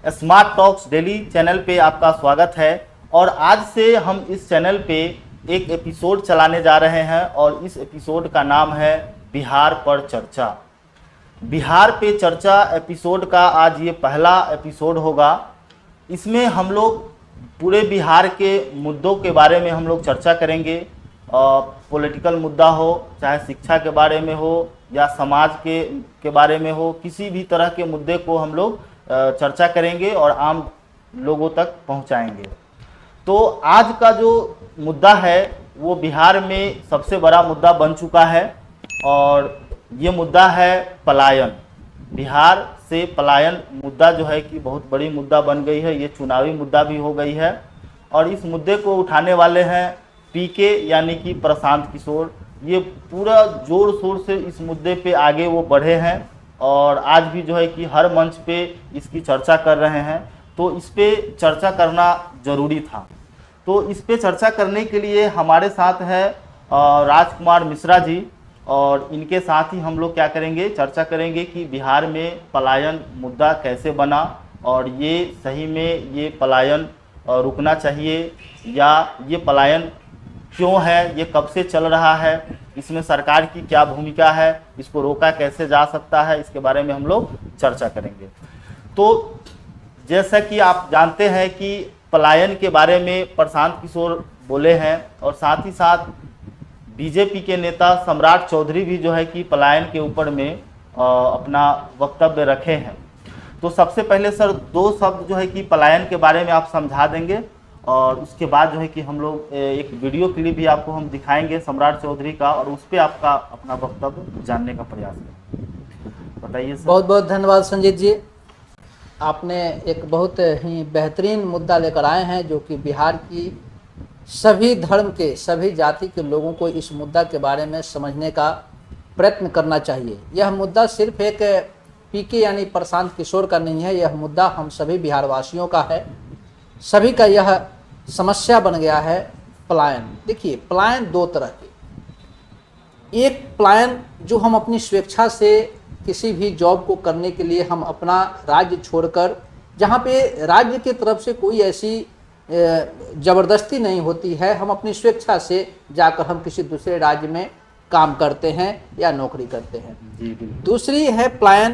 Smart talks daily channel पे आपका स्वागत है। और आज से हम इस चैनल पे एक एपिसोड चलाने जा रहे हैं और इस एपिसोड का नाम है बिहार पर चर्चा। बिहार पे चर्चा एपिसोड का आज ये पहला एपिसोड होगा। इसमें हम लोग पूरे बिहार के मुद्दों के बारे में हम लोग चर्चा करेंगे। पॉलिटिकल मुद्दा हो, चाहे शिक्षा के बारे में हो या समाज के बारे में हो, किसी भी तरह के मुद्दे को हम लोग चर्चा करेंगे और आम लोगों तक पहुंचाएंगे। तो आज का जो मुद्दा है वो बिहार में सबसे बड़ा मुद्दा बन चुका है और ये मुद्दा है पलायन। बिहार से पलायन मुद्दा जो है कि बहुत बड़ी मुद्दा बन गई है, ये चुनावी मुद्दा भी हो गई है। और इस मुद्दे को उठाने वाले हैं पीके यानी कि प्रशांत किशोर। ये पूरा जोर शोर से इस मुद्दे पे आगे वो बढ़े हैं और आज भी जो है कि हर मंच पे इसकी चर्चा कर रहे हैं। तो इस पे चर्चा करना ज़रूरी था। तो इस पे चर्चा करने के लिए हमारे साथ है राजकुमार मिश्रा जी और इनके साथ ही हम लोग क्या करेंगे, चर्चा करेंगे कि बिहार में पलायन मुद्दा कैसे बना और ये सही में ये पलायन रुकना चाहिए या ये पलायन क्यों है, ये कब से चल रहा है, इसमें सरकार की क्या भूमिका है, इसको रोका कैसे जा सकता है, इसके बारे में हम लोग चर्चा करेंगे। तो जैसा कि आप जानते हैं कि पलायन के बारे में प्रशांत किशोर बोले हैं और साथ ही साथ बीजेपी के नेता सम्राट चौधरी भी जो है कि पलायन के ऊपर में अपना वक्तव्य रखे हैं। तो सबसे पहले सर दो शब्द जो है कि पलायन के बारे में आप समझा देंगे और उसके बाद जो है कि हम लोग एक वीडियो क्लिप भी आपको हम दिखाएंगे सम्राट चौधरी का और उस पर आपका अपना वक्तव्य जानने का प्रयास करेंगे। बताइए सर। बहुत बहुत धन्यवाद संजीत जी। आपने एक बहुत ही बेहतरीन मुद्दा लेकर आए हैं जो कि बिहार की सभी धर्म के, सभी जाति के लोगों को इस मुद्दा के बारे में समझने का प्रयत्न करना चाहिए। यह मुद्दा सिर्फ एक पीके यानी प्रशांत किशोर का नहीं है, यह मुद्दा हम सभी बिहारवासियों का है। सभी का यह समस्या बन गया है पलायन। देखिए, पलायन दो तरह के, एक पलायन जो हम अपनी स्वेच्छा से किसी भी जॉब को करने के लिए हम अपना राज्य छोड़कर, जहाँ पे राज्य की तरफ से कोई ऐसी ज़बरदस्ती नहीं होती है, हम अपनी स्वेच्छा से जाकर हम किसी दूसरे राज्य में काम करते हैं या नौकरी करते हैं। दूसरी है पलायन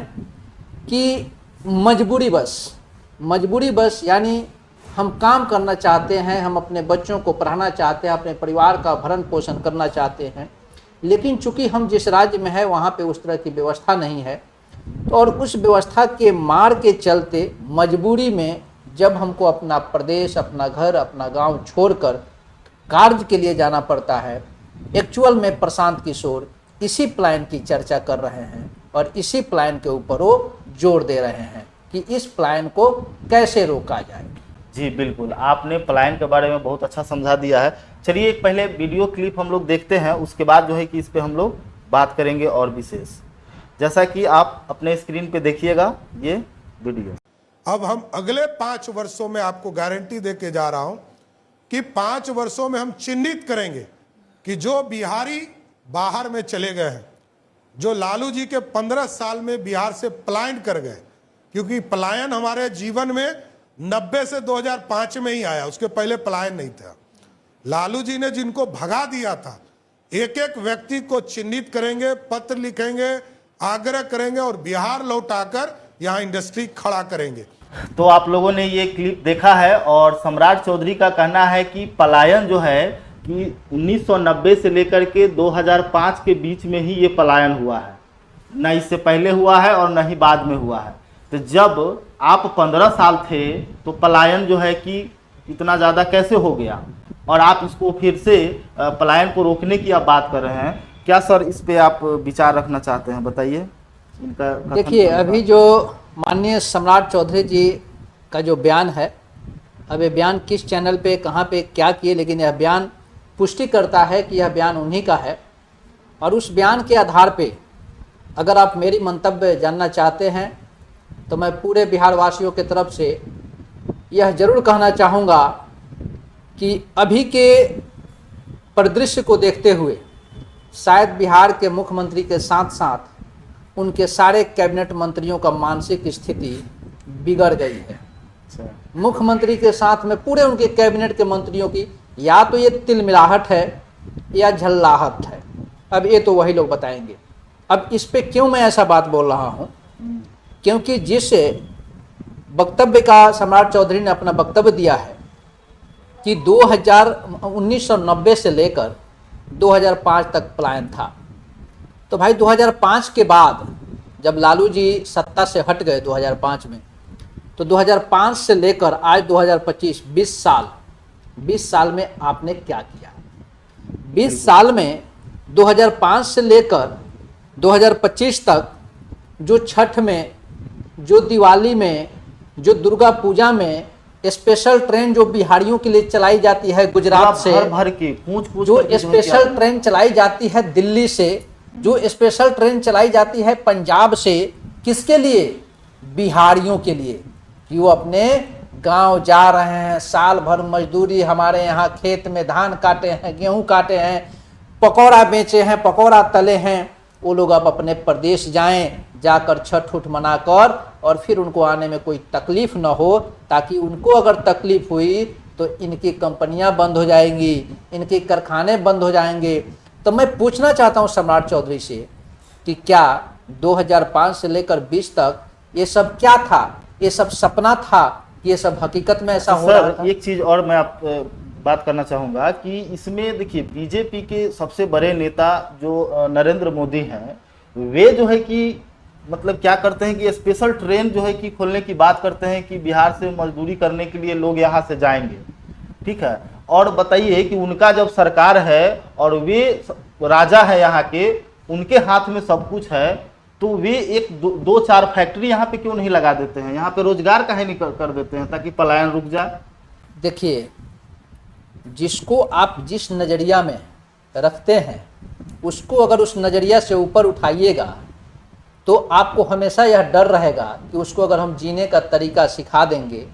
की मजबूरी बस यानी हम काम करना चाहते हैं, हम अपने बच्चों को पढ़ाना चाहते हैं, अपने परिवार का भरण पोषण करना चाहते हैं, लेकिन चूंकि हम जिस राज्य में है वहाँ पे उस तरह की व्यवस्था नहीं है और उस व्यवस्था के मार के चलते मजबूरी में जब हमको अपना प्रदेश, अपना घर, अपना गांव छोड़कर कार्य के लिए जाना पड़ता है। एक्चुअल में प्रशांत किशोर इसी प्लान की चर्चा कर रहे हैं और इसी प्लान के ऊपर वो जोर दे रहे हैं कि इस प्लान को कैसे रोका जाए। जी बिल्कुल, आपने पलायन के बारे में बहुत अच्छा समझा दिया है। चलिए एक पहले वीडियो क्लिप हम लोग देखते हैं, उसके बाद जो है कि इस पे हम लोग बात करेंगे और विशेष। जैसा कि आप अपने स्क्रीन पे देखिएगा ये वीडियो। अब हम अगले 5 वर्षों में आपको गारंटी दे के जा रहा हूं कि 5 वर्षों में हम चिन्हित करेंगे कि जो बिहारी बाहर में चले गए हैं, जो लालू जी के 15 साल में बिहार से पलायन कर गए, क्योंकि पलायन हमारे जीवन में 90 से 2005 में ही आया, उसके पहले पलायन नहीं था। लालू जी ने जिनको भगा दिया था, एक एक व्यक्ति को चिन्हित करेंगे, पत्र लिखेंगे, आग्रह करेंगे और बिहार लौटाकर यहाँ इंडस्ट्री खड़ा करेंगे। तो आप लोगों ने ये क्लिप देखा है और सम्राट चौधरी का कहना है कि पलायन जो है कि 1990 से लेकर के 2005 के बीच में ही ये पलायन हुआ है, न इससे पहले हुआ है और न ही बाद में हुआ है। तो जब आप 15 साल थे तो पलायन जो है कि इतना ज़्यादा कैसे हो गया और आप इसको फिर से पलायन को रोकने की आप बात कर रहे हैं। क्या सर इस पे आप विचार रखना चाहते हैं, बताइए इनका। देखिए, अभी जो माननीय सम्राट चौधरी जी का जो बयान है, अब ये बयान किस चैनल पे कहाँ पे क्या किए, लेकिन यह बयान पुष्टि करता है कि यह बयान उन्हीं का है। और उस बयान के आधार पे अगर आप मेरी मंतव्य जानना चाहते हैं तो मैं पूरे बिहार वासियों की तरफ से यह जरूर कहना चाहूँगा कि अभी के परिदृश्य को देखते हुए शायद बिहार के मुख्यमंत्री के साथ साथ उनके सारे कैबिनेट मंत्रियों का मानसिक स्थिति बिगड़ गई है। अच्छा। मुख्यमंत्री के साथ में पूरे उनके कैबिनेट के मंत्रियों की या तो ये तिलमिलाहट है या झल्लाहट है। अब ये तो वही लोग बताएंगे। अब इस पे क्यों मैं ऐसा बात बोल रहा हूँ, क्योंकि जिस वक्तव्य का सम्राट चौधरी ने अपना वक्तव्य दिया है कि 1990 से लेकर 2005 तक पलायन था, तो भाई 2005 के बाद जब लालू जी सत्ता से हट गए 2005 में, तो 2005 से लेकर आज 2025 20 साल में आपने क्या किया? 20 साल में 2005 से लेकर 2025 तक जो छठ में, जो दिवाली में, जो दुर्गा पूजा में स्पेशल ट्रेन जो बिहारियों के लिए चलाई जाती है गुजरात से, भर भर के पूछ जो स्पेशल ट्रेन चलाई जाती है दिल्ली से, जो स्पेशल ट्रेन चलाई जाती है पंजाब से, किसके लिए? बिहारियों के लिए, कि वो अपने गांव जा रहे हैं, साल भर मजदूरी, हमारे यहाँ खेत में धान काटे हैं, गेहूं काटे हैं, पकौड़ा बेचे हैं, पकौड़ा तले हैं, वो लोग अब अपने प्रदेश जाएं, जाकर छठ उठ मनाकर, और फिर उनको आने में कोई तकलीफ न हो, ताकि उनको अगर तकलीफ हुई तो इनकी कंपनियां बंद हो जाएंगी, इनके कारखाने बंद हो जाएंगे। तो मैं पूछना चाहता हूं सम्राट चौधरी से कि क्या 2005 से लेकर 20 तक ये सब क्या था? ये सब सपना था? ये सब हकीकत में ऐसा हो रहा था? एक चीज और मैं आप बात करना चाहूंगा कि इसमें देखिए बीजेपी के सबसे बड़े नेता जो नरेंद्र मोदी हैं, वे जो है कि मतलब क्या करते हैं कि स्पेशल ट्रेन जो है कि खोलने की बात करते हैं कि बिहार से मजदूरी करने के लिए लोग यहाँ से जाएंगे, ठीक है। और बताइए कि उनका जब सरकार है और वे राजा है यहाँ के, उनके हाथ में सब कुछ है, तो वे एक दो चार फैक्ट्री यहाँ पे क्यों नहीं लगा देते हैं? यहाँ पे रोजगार काहे नहीं कर देते हैं ताकि पलायन रुक जाए? देखिए, जिसको आप जिस नज़रिया में रखते हैं उसको अगर उस नज़रिया से ऊपर उठाइएगा तो आपको हमेशा यह डर रहेगा कि उसको अगर हम जीने का तरीका सिखा देंगे,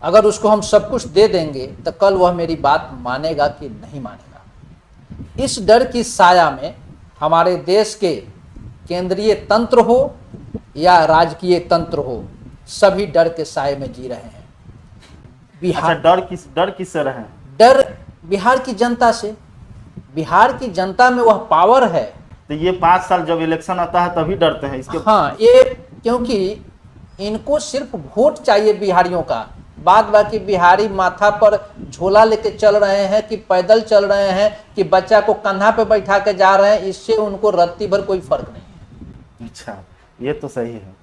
अगर उसको हम सब कुछ दे देंगे, तो कल वह मेरी बात मानेगा कि नहीं मानेगा। इस डर की साया में हमारे देश के केंद्रीय तंत्र हो या राजकीय तंत्र हो, सभी डर के साये में जी रहे हैं। अच्छा, डर किससे रहे? डर बिहार की जनता से। बिहार की जनता में वह पावर है। तो ये 5 साल जब इलेक्शन आता है तभी डरते हैं इसके? हाँ, ये क्योंकि इनको सिर्फ वोट चाहिए बिहारियों का। बाद बाकी बिहारी माथा पर झोला लेके चल रहे हैं कि पैदल चल रहे हैं कि बच्चा को कंधा पे बैठा के जा रहे हैं, इससे उनको रत्ती भर कोई फर्क नहीं है। अच्छा, ये तो सही है।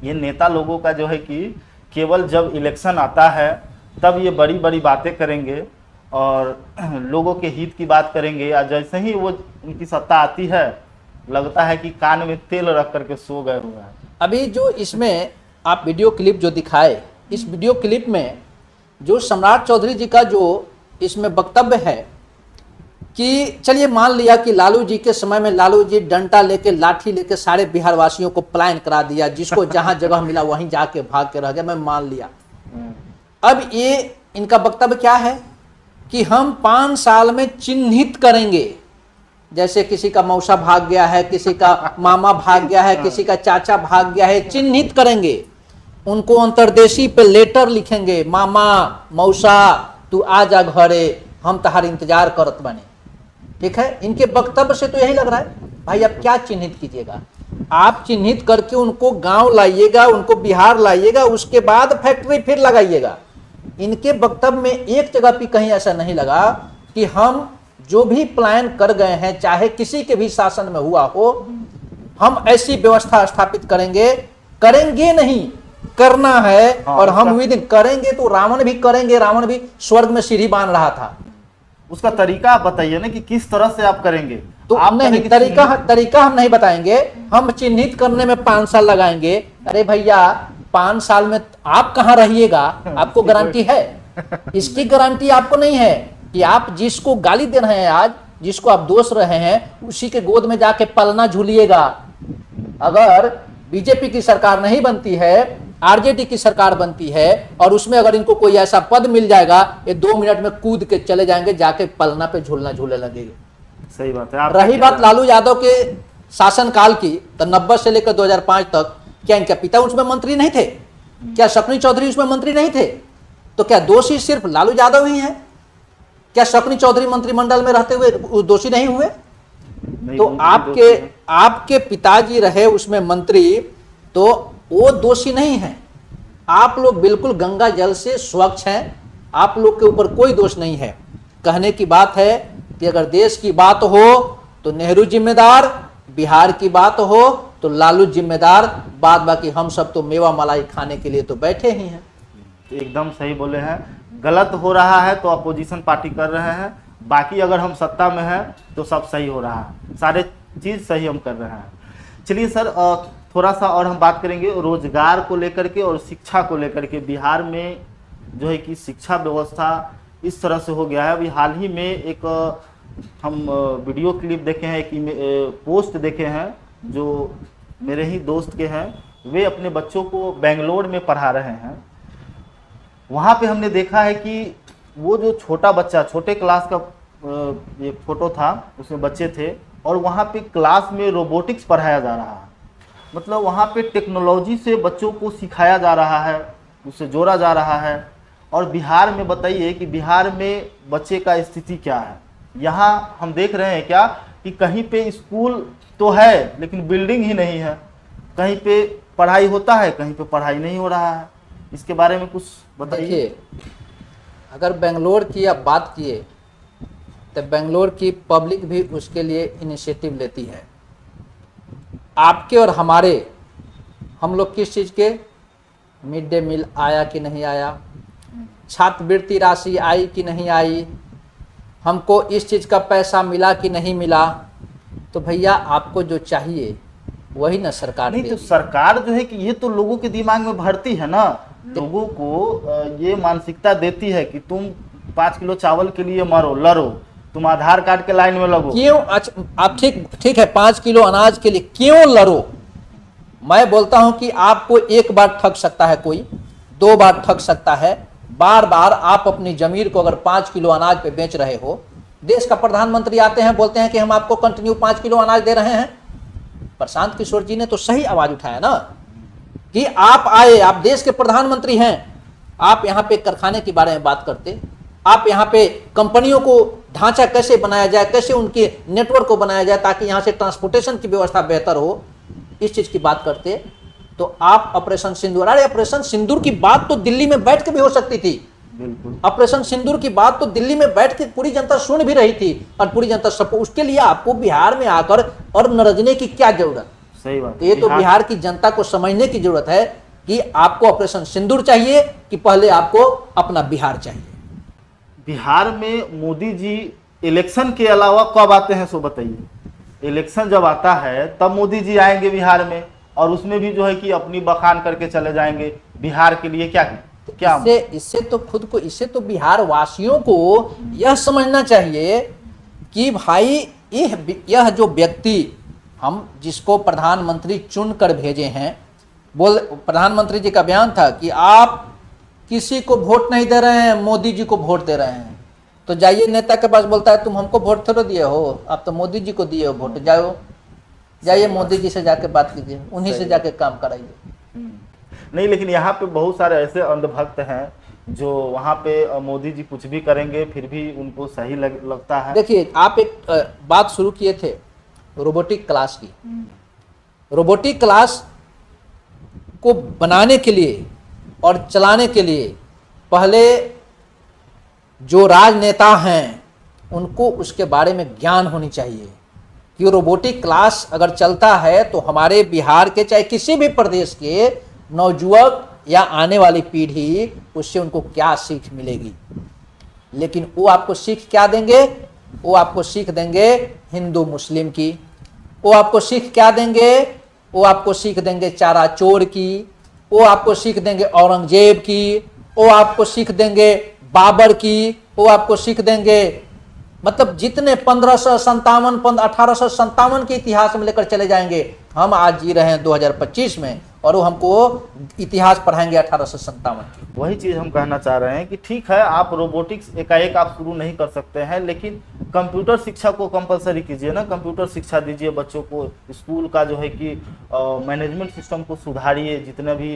ये नेता लोगों का जो है कि केवल जब इलेक्शन आता है तब ये बड़ी बड़ी बातें करेंगे और लोगों के हित की बात करेंगे, या जैसे ही वो उनकी सत्ता आती है लगता है कि कान में तेल रख करके सो गए हुए हैं। अभी जो इसमें आप वीडियो क्लिप जो दिखाए, इस वीडियो क्लिप में जो सम्राट चौधरी जी का जो इसमें वक्तव्य है कि चलिए मान लिया कि लालू जी के समय में लालू जी डंडा लेके, लाठी लेके सारे बिहार वासियों को पलायन करा दिया, जिसको जहां जगह मिला वहीं जाके भाग के रह गया, मैं मान लिया। अब ये इनका वक्तव्य क्या है कि हम 5 साल में चिन्हित करेंगे, जैसे किसी का मौसा भाग गया है, किसी का मामा भाग गया है, किसी का चाचा भाग गया है, चिन्हित करेंगे, उनको अंतर्देशी पे लेटर लिखेंगे, मामा मौसा तू आ जा घरे, हम तहार इंतजार करत बने। ठीक है, इनके वक्तव्य से तो यही लग रहा है। भाई अब क्या चिन्हित कीजिएगा? आप चिन्हित करके उनको गांव लाइएगा, उनको बिहार लाइएगा, उसके बाद फैक्ट्री फिर लगाइएगा। इनके वक्तव्य में एक जगह भी कहीं ऐसा नहीं लगा कि हम जो भी प्लान कर गए हैं, चाहे किसी के भी शासन में हुआ हो, हम ऐसी व्यवस्था स्थापित करेंगे। करेंगे नहीं, करना है। और हम हुई दिन करेंगे तो रावण भी करेंगे। रावण भी स्वर्ग में सीढ़ी बांध रहा था। उसका तरीका आप बताइए ना कि किस तरह से आप करेंगे। तो आप नहीं, तरीका हम नहीं बताएंगे, हम चिन्हित करने में 5 साल लगाएंगे। अरे भैया 5 साल में आप कहाँ रहिएगा? आपको गारंटी है? इसकी गारंटी आपको नहीं है कि आप जिसको गाली दे रहे हैं, आज जिसको आप दोष रहे हैं, उसी के गोद में जाके पलना झूलिएगा। अगर बीजेपी की सरकार नहीं बनती है, आरजेडी की सरकार बनती है, और उसमें अगर इनको कोई ऐसा पद मिल जाएगा, ये 2 मिनट में कूद के चले जाएंगे, जाके पलना पे झूलना झूले लगेंगे। सही बात है। रही बात लालू यादव के शासनकाल की, तो 90 से लेकर 2005 तक क्या इनके पिता उसमें मंत्री नहीं थे? क्या शकुनी चौधरी उसमें मंत्री नहीं थे? तो क्या दोषी सिर्फ लालू यादव ही हैं? क्या शकुनी चौधरी मंत्रिमंडल में रहते हुए दोषी नहीं हुए? नहीं, तो वो भी दोषी हैं। आपके पिताजी रहे उसमें मंत्री, तो वो दोषी नहीं है। आप लोग बिल्कुल गंगा जल से स्वच्छ हैं, आप लोग के ऊपर कोई दोष नहीं है। कहने की बात है कि अगर देश की बात हो तो नेहरू जिम्मेदार, बिहार की बात हो तो लालू जिम्मेदार, बाद बाकी हम सब तो मेवा मलाई खाने के लिए तो बैठे ही हैं। एकदम सही बोले हैं। गलत हो रहा है तो अपोजिशन पार्टी कर रहे हैं, बाकी अगर हम सत्ता में हैं तो सब सही हो रहा है, सारे चीज़ सही हम कर रहे हैं। चलिए सर, थोड़ा सा और हम बात करेंगे रोजगार को लेकर के और शिक्षा को लेकर के। बिहार में जो है कि शिक्षा व्यवस्था इस तरह से हो गया है। अभी हाल ही में एक हम वीडियो क्लिप देखे हैं, एक पोस्ट देखे हैं जो मेरे ही दोस्त के हैं, वे अपने बच्चों को बेंगलोर में पढ़ा रहे हैं। वहाँ पे हमने देखा है कि वो जो छोटा बच्चा, छोटे क्लास का एक फ़ोटो था, उसमें बच्चे थे और वहाँ पे क्लास में रोबोटिक्स पढ़ाया जा रहा है। मतलब वहाँ पे टेक्नोलॉजी से बच्चों को सिखाया जा रहा है, उससे जोड़ा जा रहा है। और बिहार में बताइए कि बिहार में बच्चे का स्थिति क्या है। यहाँ हम देख रहे हैं क्या कि कहीं पे स्कूल तो है लेकिन बिल्डिंग ही नहीं है, कहीं पे पढ़ाई होता है, कहीं पे पढ़ाई नहीं हो रहा है। इसके बारे में कुछ बताइए। देखिए, अगर बेंगलोर की आप बात किए तो बेंगलोर की पब्लिक भी उसके लिए इनिशिएटिव लेती है। आपके और हमारे, हम लोग किस चीज़ के, मिड डे मील आया कि नहीं आया, छात्रवृत्ति राशि आई कि नहीं आई, हमको इस चीज़ का पैसा मिला कि नहीं मिला, तो भैया आपको जो चाहिए वही ना सरकार नहीं, तो देगी। सरकार जो है कि ये तो लोगों के दिमाग में भरती है ना, लोगों को ये मानसिकता देती है कि तुम 5 किलो चावल के लिए मरो, लड़ो, तुम आधार कार्ड के लाइन में लगो। क्यों? अच्छा, आप ठीक है, 5 किलो अनाज के लिए क्यों लड़ो? मैं बोलता हूं कि आपको एक बार ठग सकता है कोई, 2 बार ठग सकता है, बार बार आप अपनी जमीर को अगर 5 किलो अनाज पे बेच रहे हो, देश का प्रधानमंत्री आते हैं बोलते हैं कि हम आपको कंटिन्यू 5 किलो अनाज दे रहे हैं। प्रशांत किशोर जी ने तो सही आवाज उठाया ना कि आप आए, आप देश के प्रधानमंत्री हैं, आप यहाँ पे कारखाने के बारे में बात करते, आप यहाँ पे कंपनियों को ढांचा कैसे बनाया जाए, कैसे उनके नेटवर्क को बनाया जाए ताकि यहाँ से ट्रांसपोर्टेशन की व्यवस्था बेहतर हो, इस चीज की बात करते, तो आप ऑपरेशन सिंदूर, अरे ऑपरेशन सिंदूर की बात तो दिल्ली में बैठ के भी हो सकती थी। बिल्कुल, ऑपरेशन सिंदूर की बात तो दिल्ली में बैठ के पूरी जनता सुन भी रही थी और पूरी जनता सब, उसके लिए आपको बिहार में आकर और नरजने की क्या जरूरत? सही बात। तो ये तो बिहार की जनता को समझने की जरूरत है कि आपको ऑपरेशन सिंदूर चाहिए कि पहले आपको अपना बिहार चाहिए। बिहार में मोदी जी इलेक्शन के अलावा कब आते हैं सो बताइए। इलेक्शन जब आता है तब मोदी जी आएंगे बिहार में, और उसमें भी जो है कि अपनी बखान करके चले जाएंगे। बिहार के लिए क्या क्या इससे तो खुद को, इससे तो बिहार वासियों को यह समझना चाहिए कि भाई यह जो व्यक्ति हम जिसको प्रधानमंत्री चुन कर भेजे हैं, प्रधानमंत्री जी का बयान था कि आप किसी को वोट नहीं दे रहे हैं, मोदी जी को वोट दे रहे हैं। तो जाइए नेता के पास, बोलता है तुम हमको वोट थोड़ा दिए हो, आप तो मोदी जी को दिए हो वोट, जाइए मोदी जी से जाके बात कीजिए, उन्हीं से जाके काम कराइए। नहीं, लेकिन यहाँ पे बहुत सारे ऐसे अंधभक्त हैं जो वहाँ पे मोदी जी कुछ भी करेंगे फिर भी उनको सही लगता है। देखिए, आप एक बात शुरू किए थे रोबोटिक क्लास की। रोबोटिक क्लास को बनाने के लिए और चलाने के लिए पहले जो राजनेता हैं उनको उसके बारे में ज्ञान होनी चाहिए कि रोबोटिक क्लास अगर चलता है तो हमारे बिहार के चाहे किसी भी प्रदेश के नौजुवक या आने वाली पीढ़ी उससे उनको क्या सीख मिलेगी। लेकिन वो आपको सीख क्या देंगे? वो आपको सीख देंगे हिंदू मुस्लिम की, वो आपको सीख क्या देंगे? वो आपको सीख देंगे चारा चोर की, वो आपको सीख देंगे औरंगजेब की, वो आपको सीख देंगे बाबर की, वो आपको सीख देंगे, मतलब जितने 1557 1857 के इतिहास में लेकर चले जाएंगे। हम आज जी रहे हैं 2025 में, और वो हमको इतिहास पढ़ाएंगे 1857 की। वही चीज़ हम कहना चाह रहे हैं कि ठीक है, आप रोबोटिक्स एकाएक आप शुरू नहीं कर सकते हैं, लेकिन कंप्यूटर शिक्षा को कंपलसरी कीजिए ना, कंप्यूटर शिक्षा दीजिए बच्चों को, स्कूल का जो है कि मैनेजमेंट सिस्टम को सुधारिए, जितने भी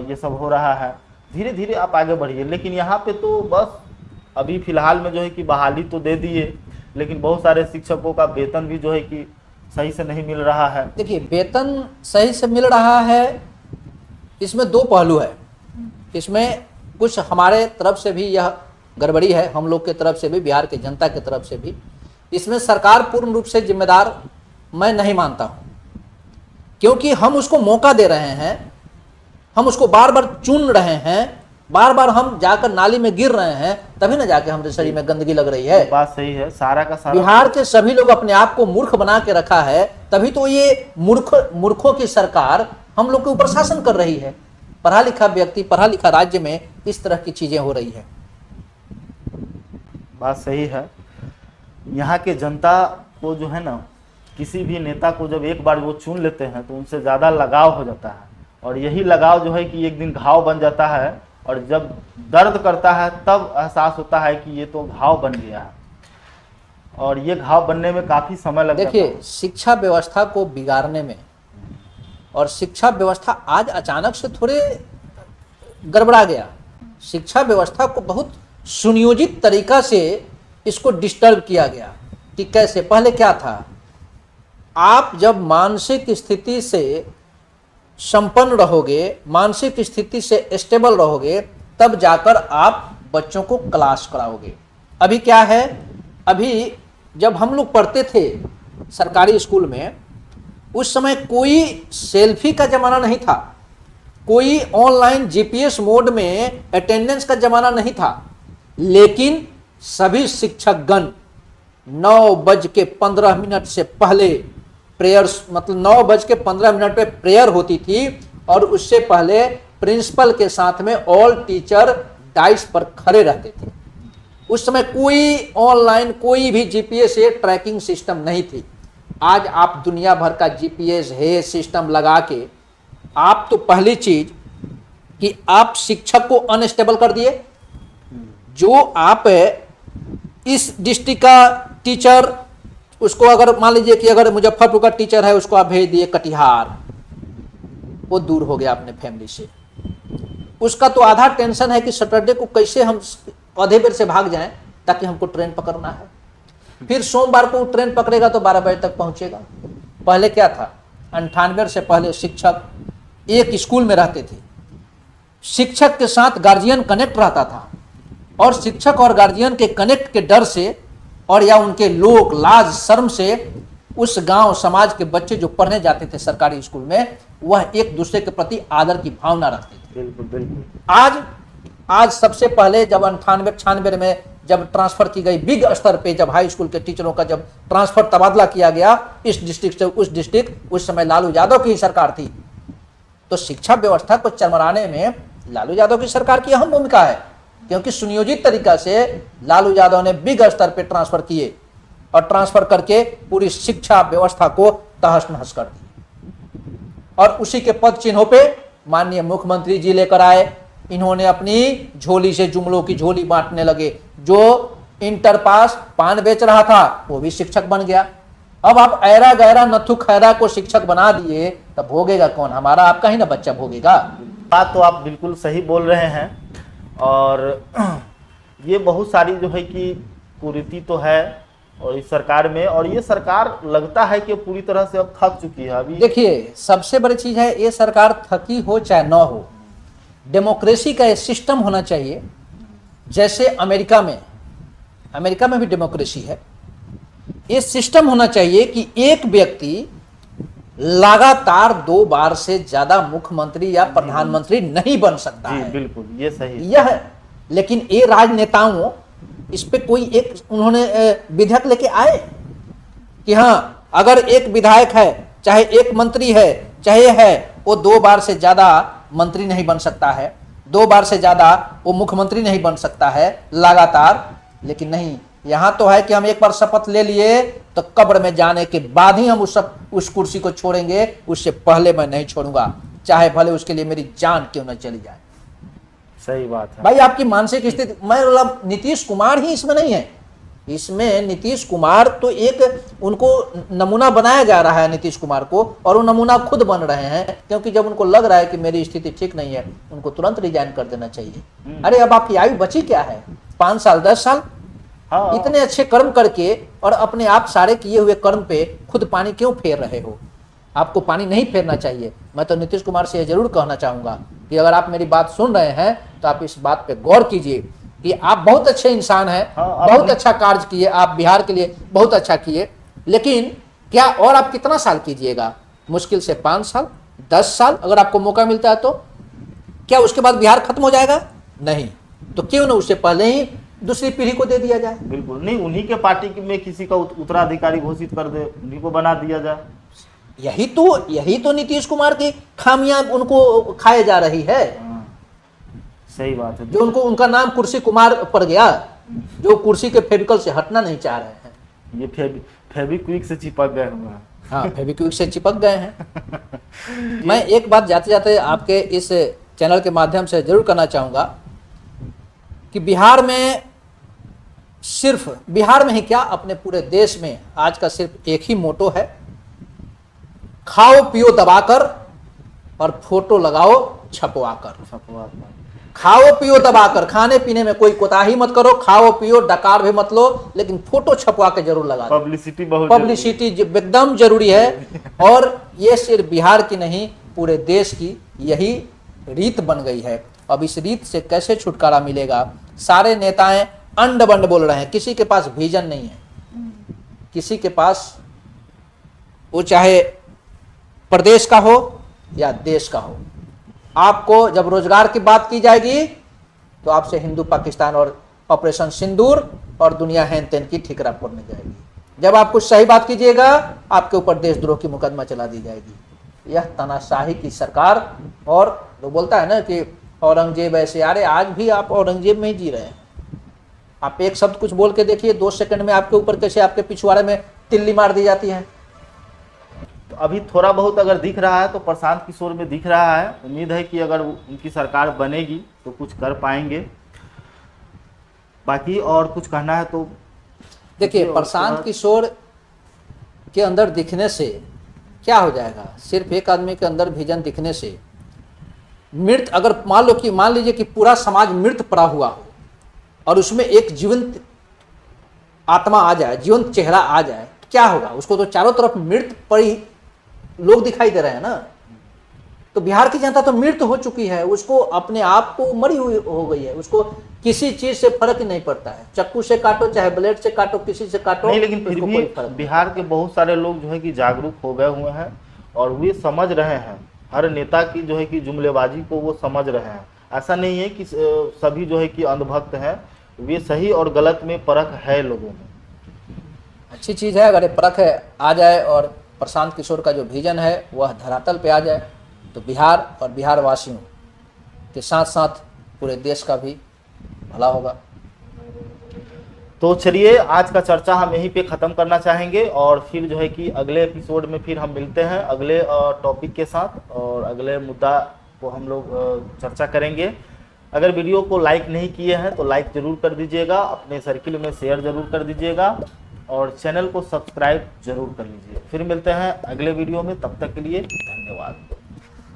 ये सब हो रहा है धीरे धीरे आप आगे बढ़िए। लेकिन यहाँ पे तो बस अभी फिलहाल में जो है कि बहाली तो दे दिए, लेकिन बहुत सारे शिक्षकों का वेतन भी जो है कि सही से नहीं मिल रहा है। देखिए, वेतन सही से मिल रहा है, इसमें दो पहलू है। इसमें कुछ हमारे तरफ से भी यह गड़बड़ी है, हम लोग के तरफ से भी, बिहार के जनता के तरफ से भी। इसमें सरकार पूर्ण रूप से जिम्मेदार मैं नहीं मानता हूँ, क्योंकि हम उसको मौका दे रहे हैं, हम उसको बार बार चुन रहे हैं, बार बार हम जाकर नाली में गिर रहे हैं, तभी ना जाके हमारे शरीर में गंदगी लग रही है। बात सही है, सारा का सारा बिहार के सभी लोग अपने आप को मूर्ख बना के रखा है, तभी तो ये मूर्खों की सरकार हम लोग के ऊपर शासन कर रही है। पढ़ा लिखा व्यक्ति, पढ़ा लिखा राज्य में इस तरह की चीजें हो रही है। बात सही है। यहाँ के जनता को जो है ना, किसी भी नेता को जब एक बार वो चुन लेते हैं तो उनसे ज़्यादा लगाव हो जाता है, और यही लगाव जो है कि एक दिन घाव बन जाता है, और जब दर्द करता है तब एहसास होता है कि ये तो घाव बन गया है, और ये घाव बनने में काफ़ी समय लग जाता है। देखिए, शिक्षा व्यवस्था को बिगाड़ने में, और शिक्षा व्यवस्था आज अचानक से थोड़े गड़बड़ा गया। शिक्षा व्यवस्था को बहुत सुनियोजित तरीका से इसको डिस्टर्ब किया गया कि कैसे। पहले क्या था, आप जब मानसिक स्थिति से संपन्न रहोगे, मानसिक स्थिति से स्टेबल रहोगे, तब जाकर आप बच्चों को क्लास कराओगे। अभी क्या है, अभी जब हम लोग पढ़ते थे सरकारी स्कूल में, उस समय कोई सेल्फी का जमाना नहीं था, कोई ऑनलाइन जीपीएस मोड में अटेंडेंस का जमाना नहीं था, लेकिन सभी शिक्षकगण 9:15 से पहले प्रेयर, मतलब 9:15 पे प्रेयर होती थी, और उससे पहले प्रिंसिपल के साथ में ऑल टीचर डाइस पर खड़े रहते थे। उस समय कोई ऑनलाइन, कोई भी जीपीएस या ट्रैकिंग सिस्टम नहीं थी। आज आप दुनिया भर का जीपीएस है सिस्टम लगा के, आप तो पहली चीज कि आप शिक्षक को अनस्टेबल कर दिए। जो आप इस डिस्ट्रिक्ट का टीचर, उसको अगर मान लीजिए कि अगर मुजफ्फरपुर का टीचर है, उसको आप भेज दिए कटिहार, वो दूर हो गया अपने फैमिली से। उसका तो आधा टेंशन है कि सैटरडे को कैसे हम आधे बेर से भाग जाएं ताकि हमको ट्रेन पकड़ना है। फिर सोमवार को ट्रेन पकड़ेगा तो 12 बजे तक पहुंचेगा। पहले क्या था, 98 से पहले शिक्षक एक स्कूल में रहते थे, शिक्षक के साथ गार्जियन कनेक्ट रहता था, और शिक्षक और गार्जियन के कनेक्ट के डर से और या उनके लोक लाज शर्म से उस गांव समाज के बच्चे जो पढ़ने जाते थे सरकारी स्कूल में, वह एक दूसरे के प्रति आदर की भावना रखते थे। बिल्कुल बिल्कुल। आज सबसे पहले जब 98-96 में जब ट्रांसफर की गई, बिग स्तर पे जब हाई स्कूल के टीचरों का जब ट्रांसफर तबादला किया गया इस डिस्ट्रिक्ट से उस डिस्ट्रिक्ट, उस समय लालू यादव की सरकार थी, तो शिक्षा व्यवस्था को चरमराने में लालू यादव की सरकार की अहम भूमिका है, क्योंकि सुनियोजित तरीका से लालू यादव ने बिग स्तर पे ट्रांसफर किए, और ट्रांसफर करके पूरी शिक्षा व्यवस्था को तहस नहस कर दी। और उसी के पद चिन्हों पे माननीय मुख्यमंत्री जी लेकर आए, इन्होंने अपनी झोली से जुमलों की झोली बांटने लगे। जो इंटर पास पान बेच रहा था वो भी शिक्षक बन गया। अब आप ऐरा गैरा नथु खैरा को शिक्षक बना दिए, तब भोगेगा कौन? हमारा आपका ही ना बच्चा भोगेगा। बात तो आप बिल्कुल सही बोल रहे हैं, और ये बहुत सारी जो है कि कुरीति तो है और इस सरकार में, और ये सरकार लगता है कि पूरी तरह से अब थक चुकी है। अभी देखिए, सबसे बड़ी चीज है, ये सरकार थकी हो चाहे ना हो, डेमोक्रेसी का एक सिस्टम होना चाहिए। जैसे अमेरिका में भी डेमोक्रेसी है, ये सिस्टम होना चाहिए कि एक व्यक्ति लगातार 2 बार से ज्यादा मुख्यमंत्री या प्रधानमंत्री नहीं बन सकता जी, है। बिल्कुल, ये सही है। यह, लेकिन ये राजनेताओं इस पे कोई एक उन्होंने विधेयक लेके आए कि हाँ, अगर एक विधायक है, चाहे एक मंत्री है, चाहे है, वो 2 बार से ज्यादा मंत्री नहीं बन सकता है, 2 बार से ज्यादा वो मुख्यमंत्री नहीं बन सकता है लगातार। लेकिन नहीं, यहां तो है कि हम एक बार शपथ ले लिए तो कब्र में जाने के बाद ही हम उस कुर्सी को छोड़ेंगे, उससे पहले मैं नहीं छोड़ूंगा। चाहे भले उसके लिए मेरी जान क्यों न चली जाए। सही बात है भाई आपकी मानसिक स्थिति, मैं मतलब नीतीश कुमार ही इसमें नहीं है, इसमें नीतीश कुमार तो एक उनको नमूना बनाया जा रहा है नीतीश कुमार को, और वो नमूना खुद बन रहे हैं, क्योंकि जब उनको लग रहा है कि मेरी स्थिति ठीक नहीं है उनको तुरंत रिजाइन कर देना चाहिए। अरे अब आपकी आयु बची क्या है, 5 साल 10 साल? हाँ। इतने अच्छे कर्म करके और अपने आप सारे किए हुए कर्म पे खुद पानी क्यों फेर रहे हो? आपको पानी नहीं फेरना चाहिए। मैं तो नीतीश कुमार से यह जरूर कहना चाहूंगा कि अगर आप मेरी बात सुन रहे हैं तो आप इस बात पे गौर कीजिए कि आप बहुत अच्छे इंसान हैं, हाँ, बहुत अच्छा कार्य किए, आप बिहार के लिए बहुत अच्छा किए, लेकिन क्या और आप कितना साल कीजिएगा? मुश्किल से 5 साल 10 साल अगर आपको मौका मिलता है तो क्या उसके बाद बिहार खत्म हो जाएगा? नहीं। तो क्यों ना उससे पहले ही दूसरी पीढ़ी को दे दिया जाए। बिल्कुल नहीं, उन्हीं के पार्टी में किसी का उत्तराधिकारी घोषित कर दे, उन्हीं को बना दिया जाए। यही तो नीतीश कुमार की खामियां उनको खाए जा रही है। सही बात है। जो उनको उनका नाम कुर्सी कुमार पड़ गया, जो कुर्सी के फेविकल से हटना नहीं चाह रहे हैं। ये फेविक्विक से चिपक गए हुए हैं। हाँ, फेविक्विक से चिपक गए हैं। मैं एक बात जाते जाते आपके इस चैनल के माध्यम से जरूर करना चाहूंगा कि बिहार में, सिर्फ बिहार में ही क्या अपने पूरे देश में आज का सिर्फ एक ही मोटो है, खाओ पियो दबाकर और फोटो लगाओ छपवाकर। खाओ पियो दबाकर, खाने पीने में कोई कोताही मत करो, खाओ पियो डकार भी मत लो, लेकिन फोटो छपवा के जरूर लगा दो। पब्लिसिटी एकदम जरूरी है। और ये सिर्फ बिहार की नहीं, पूरे देश की यही रीत बन गई है। अब इस रीत से कैसे छुटकारा मिलेगा? सारे नेताएं अंड बंड बोल रहे हैं, किसी के पास विजन नहीं है, किसी के पास, वो चाहे प्रदेश का हो या देश का हो। आपको जब रोजगार की बात की जाएगी तो आपसे हिंदू पाकिस्तान और ऑपरेशन सिंदूर और दुनिया हैन तेन की ठिकरा पड़ने जाएगी। जब आप कुछ सही बात कीजिएगा आपके ऊपर देशद्रोह की मुकदमा चला दी जाएगी। यह तानाशाही की सरकार, और वो बोलता है ना कि औरंगजेब ऐसे, अरे आज भी आप औरंगजेब में ही जी रहे हैं। आप एक शब्द कुछ बोल के देखिए, 2 सेकंड में आपके ऊपर कैसे आपके पिछवाड़े में तिल्ली मार दी जाती है। तो अभी थोड़ा बहुत अगर दिख रहा है तो प्रशांत किशोर में दिख रहा है। उम्मीद है कि अगर उनकी सरकार बनेगी तो कुछ कर पाएंगे। बाकी और कुछ कहना है तो देखिए, प्रशांत किशोर के अंदर दिखने से क्या हो जाएगा? सिर्फ एक आदमी के अंदर विजन दिखने से मृत, अगर मान लीजिए कि पूरा समाज मृत पड़ा हुआ हो और उसमें एक जीवंत आत्मा आ जाए, जीवंत चेहरा आ जाए, तो क्या होगा? उसको तो चारों तरफ मृत पड़ी लोग दिखाई दे रहे हैं ना। तो बिहार की जनता तो मृत हो चुकी है, उसको अपने आप को मरी हुई हो गई है, उसको किसी चीज से फर्क ही नहीं पड़ता है। चक्कू से काटो चाहे ब्लेड से काटो, किसी से काटो नहीं, लेकिन फिर भी बिहार के बहुत सारे लोग जो है कि जागरूक हो गए हुए हैं और वे समझ रहे हैं, हर नेता की जो है कि जुमलेबाजी को वो समझ रहे हैं। ऐसा नहीं है कि सभी जो है कि अंधभक्त हैं, वे सही और गलत में परख है लोगों में। अच्छी चीज है अगर परख आ जाए और प्रशांत किशोर का जो विजन है वह धरातल पे आ जाए तो बिहार और बिहार वासियों के साथ साथ पूरे देश का भी भला होगा। तो चलिए, आज का चर्चा हम यहीं पे ख़त्म करना चाहेंगे और फिर जो है कि अगले एपिसोड में फिर हम मिलते हैं अगले टॉपिक के साथ और अगले मुद्दा को हम लोग चर्चा करेंगे। अगर वीडियो को लाइक नहीं किए हैं तो लाइक ज़रूर कर दीजिएगा, अपने सर्किल में शेयर ज़रूर कर दीजिएगा और चैनल को सब्सक्राइब जरूर कर लीजिए। फिर मिलते हैं अगले वीडियो में, तब तक के लिए धन्यवाद।